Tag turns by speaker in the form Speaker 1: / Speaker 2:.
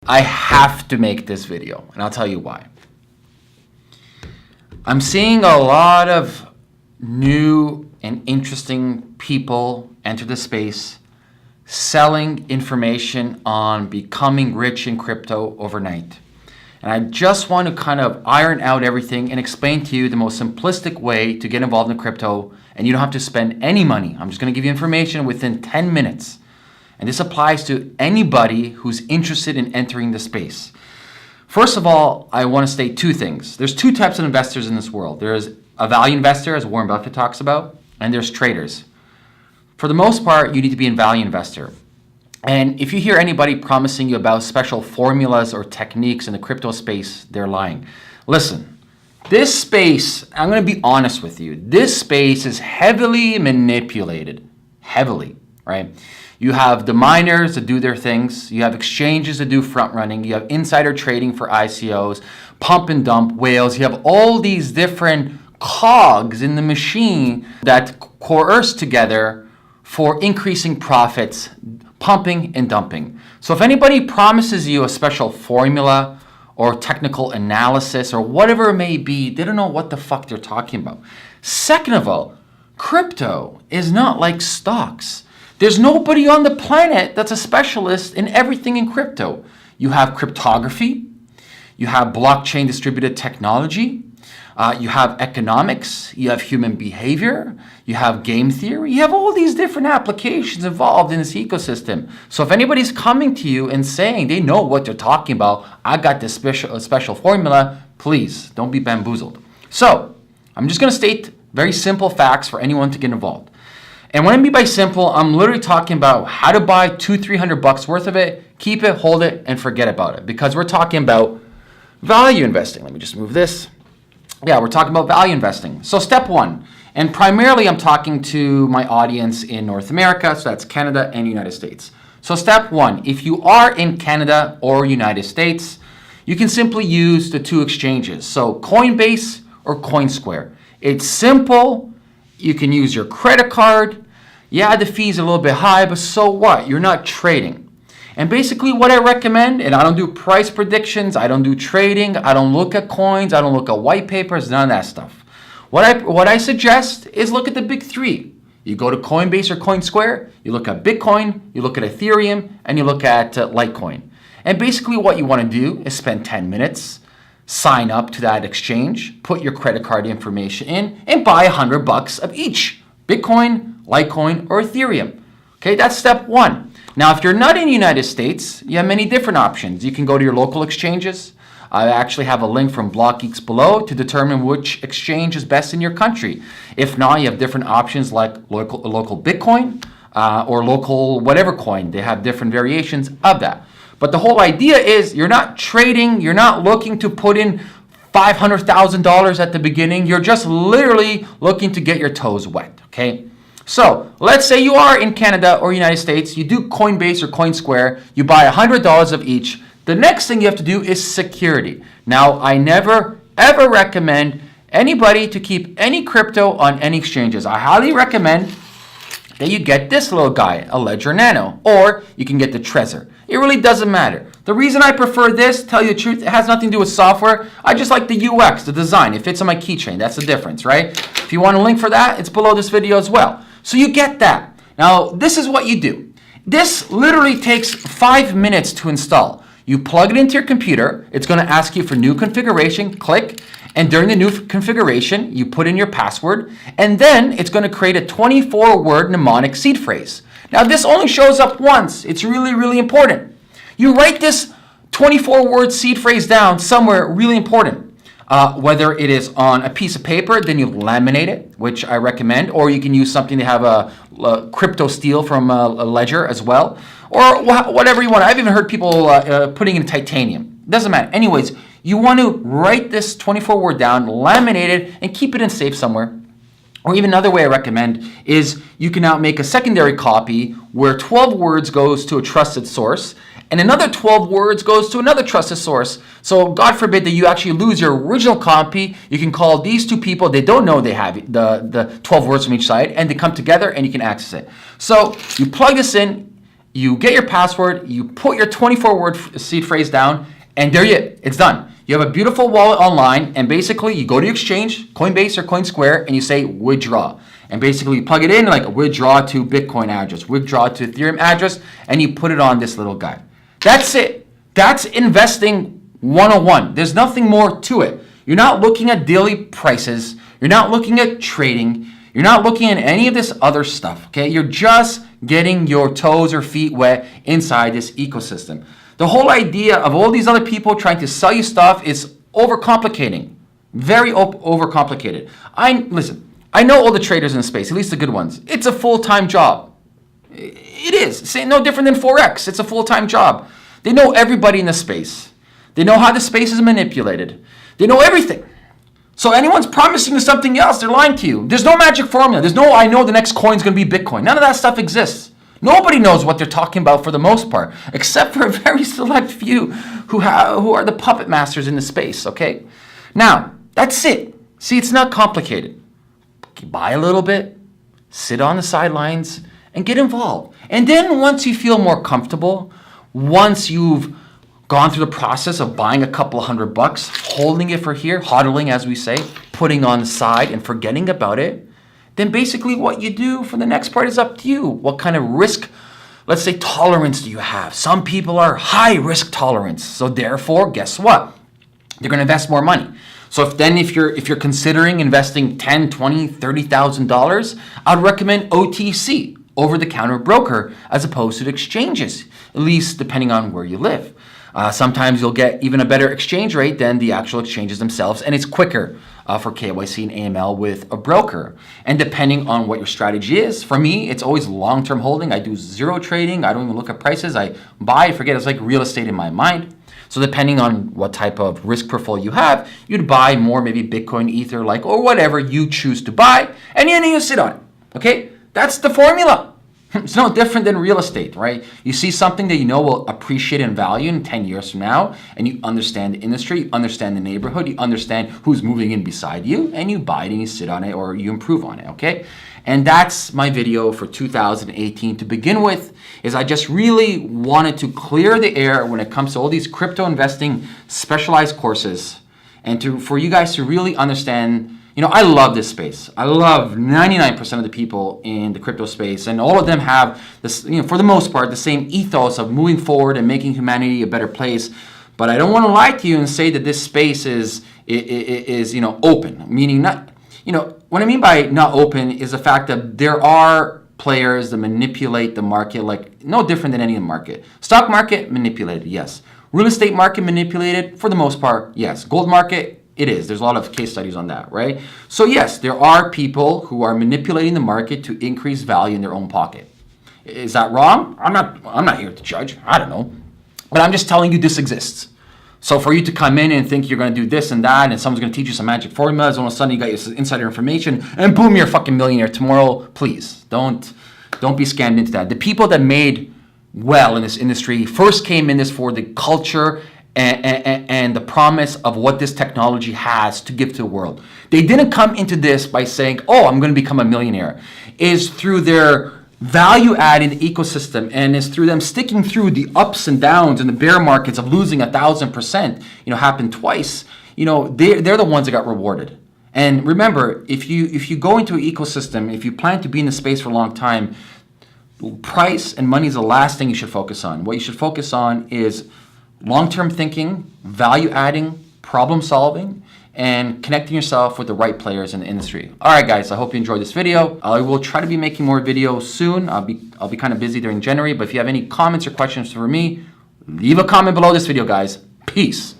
Speaker 1: I have to make this video, and I'll tell you why. I'm seeing a lot of new and interesting people enter the space selling information on becoming rich in crypto overnight. And I just want to kind of iron out everything and explain to you the most simplistic way to get involved in crypto, and you don't have to spend any money. I'm just going to give you information within 10 minutes. And this applies to anybody who's interested in entering the space. First of all, I want to state two things. There's two types of investors in this world. There's a value investor, as Warren Buffett talks about, and there's traders. For the most part, you need to be a value investor. And if you hear anybody promising you about special formulas or techniques in the crypto space, they're lying. Listen, this space, I'm going to be honest with you, this space is heavily manipulated. Heavily, right? You have the miners that do their things. You have exchanges that do front running. You have insider trading for ICOs, pump and dump whales. You have all these different cogs in the machine that coerce together for increasing profits, pumping and dumping. So if anybody promises you a special formula or technical analysis or whatever it may be, they don't know what the fuck they're talking about. Second of all, crypto is not like stocks. There's nobody on the planet that's a specialist in everything in crypto. You have cryptography, you have blockchain distributed technology, you have economics, you have human behavior, you have game theory, you have all these different applications involved in this ecosystem. So if anybody's coming to you and saying they know what they're talking about, I got this special formula, please don't be bamboozled. So I'm just going to state very simple facts for anyone to get involved. And what I mean by simple, I'm literally talking about how to buy $200-300 worth of it, keep it, hold it, and forget about it. Because we're talking about value investing. Let me just move this. Yeah, we're talking about value investing. So step one, and primarily I'm talking to my audience in North America, so that's Canada and United States. So step one, if you are in Canada or United States, you can simply use the two exchanges. So Coinbase or CoinSquare. It's simple. You can use your credit card. Yeah, the fee's a little bit high, but so what? You're not trading. And basically what I recommend, and I don't do price predictions, I don't do trading, I don't look at coins, I don't look at white papers, none of that stuff. What I suggest is look at the big three. You go to Coinbase or CoinSquare, you look at Bitcoin, you look at Ethereum, and you look at Litecoin. And basically what you want to do is spend 10 minutes, sign up to that exchange, put your credit card information in, and buy $100 of each. Bitcoin, Litecoin, or Ethereum. Okay, that's step one. Now, if you're not in the United States, you have many different options. You can go to your local exchanges. I actually have a link from BlockGeeks below to determine which exchange is best in your country. If not, you have different options like local Bitcoin or local whatever coin. They have different variations of that. But the whole idea is you're not trading, you're not looking to put in $500,000 at the beginning. You're just literally looking to get your toes wet, okay? So let's say you are in Canada or United States, you do Coinbase or CoinSquare, you buy $100 of each. The next thing you have to do is security. Now, I never ever recommend anybody to keep any crypto on any exchanges. I highly recommend that you get this little guy, a Ledger Nano, or you can get the Trezor. It really doesn't matter. The reason I prefer this, tell you the truth, it has nothing to do with software. I just like the UX, the design. It fits on my keychain. That's the difference, right? If you want a link for that, it's below this video as well. So you get that. Now, this is what you do. This literally takes 5 minutes to install. You plug it into your computer. It's going to ask you for new configuration. Click. And during the new configuration, you put in your password. And then it's going to create a 24-word mnemonic seed phrase. Now, this only shows up once. It's really, really important. You write this 24-word seed phrase down somewhere really important. Whether it is on a piece of paper, then you laminate it, which I recommend, or you can use something to have a crypto steel from a Ledger as well, or whatever you want. I've even heard people putting in titanium. Doesn't matter. Anyways, you want to write this 24-word down, laminate it, and keep it in safe somewhere. Or even another way I recommend is you can now make a secondary copy where 12 words goes to a trusted source and another 12 words goes to another trusted source. So God forbid that you actually lose your original copy. You can call these two people. They don't know they have the 12 words from each side, and they come together and you can access it. So you plug this in You get your password, you put your 24-word seed phrase down, and there it's done. You have a beautiful wallet online, and basically you go to exchange, Coinbase or CoinSquare, and you say withdraw. And basically you plug it in like withdraw to Bitcoin address, withdraw to Ethereum address, and you put it on this little guy. That's it. That's investing 101. There's nothing more to it. You're not looking at daily prices. You're not looking at trading. You're not looking at any of this other stuff, okay? You're just getting your toes or feet wet inside this ecosystem. The whole idea of all these other people trying to sell you stuff is overcomplicating. Very overcomplicated. Listen, I know all the traders in the space, at least the good ones. It's a full-time job. It is. It's no different than Forex. It's a full-time job. They know everybody in the space. They know how the space is manipulated. They know everything. So anyone's promising you something else, they're lying to you. There's no magic formula. There's no, I know the next coin's going to be Bitcoin. None of that stuff exists. Nobody knows what they're talking about for the most part, except for a very select few who are the puppet masters in the space, okay? Now, that's it. See, it's not complicated. Buy a little bit, sit on the sidelines, and get involved. And then once you feel more comfortable, once you've gone through the process of buying a couple $100, holding it for here, hodling as we say, putting on the side and forgetting about it, then basically what you do for the next part is up to you. What kind of risk, let's say, tolerance do you have? Some people are high risk tolerance. So therefore, guess what? They're going to invest more money. So if you're considering investing $10,000, $20,000, $30,000, I'd recommend OTC, over-the-counter broker, as opposed to the exchanges, at least depending on where you live. Sometimes you'll get even a better exchange rate than the actual exchanges themselves, and it's quicker for KYC and AML with a broker. And depending on what your strategy is, for me, it's always long-term holding. I do zero trading. I don't even look at prices. I buy, forget. It's like real estate in my mind. So depending on what type of risk profile you have, you'd buy more, maybe Bitcoin, Ether, or whatever you choose to buy, and then you sit on it. Okay, that's the formula. It's no different than real estate, right? You see something that you know will appreciate in value in 10 years from now, and you understand the industry, you understand the neighborhood, you understand who's moving in beside you, and you buy it and you sit on it or you improve on it, okay? And that's my video for 2018 to begin with, is I just really wanted to clear the air when it comes to all these crypto investing specialized courses, and for you guys to really understand. I love this space. I love 99% of the people in the crypto space, and all of them have this, for the most part, the same ethos of moving forward and making humanity a better place. But I don't want to lie to you and say that this space is open, meaning not, what I mean by not open is the fact that there are players that manipulate the market like no different than any market. Stock market, manipulated, yes. Real estate market, manipulated, for the most part, yes. Gold market, it is. There's a lot of case studies on that, right? So yes, there are people who are manipulating the market to increase value in their own pocket. Is that wrong? I'm not here to judge. I don't know. But I'm just telling you this exists. So for you to come in and think you're going to do this and that, and someone's going to teach you some magic formulas, all of a sudden you got your insider information, and boom, you're a fucking millionaire tomorrow. Please, don't be scammed into that. The people that made well in this industry first came in this for the culture and the promise of what this technology has to give to the world. They didn't come into this by saying, oh, I'm going to become a millionaire. It's through their value add in the ecosystem, and it's through them sticking through the ups and downs and the bear markets of losing 1,000%, happened twice. They're the ones that got rewarded. And remember, if you go into an ecosystem, if you plan to be in the space for a long time, price and money is the last thing you should focus on. What you should focus on is long-term thinking, value-adding, problem-solving, and connecting yourself with the right players in the industry. All right, guys, I hope you enjoyed this video. I will try to be making more videos soon. I'll be kind of busy during January, but if you have any comments or questions for me, leave a comment below this video, guys. Peace.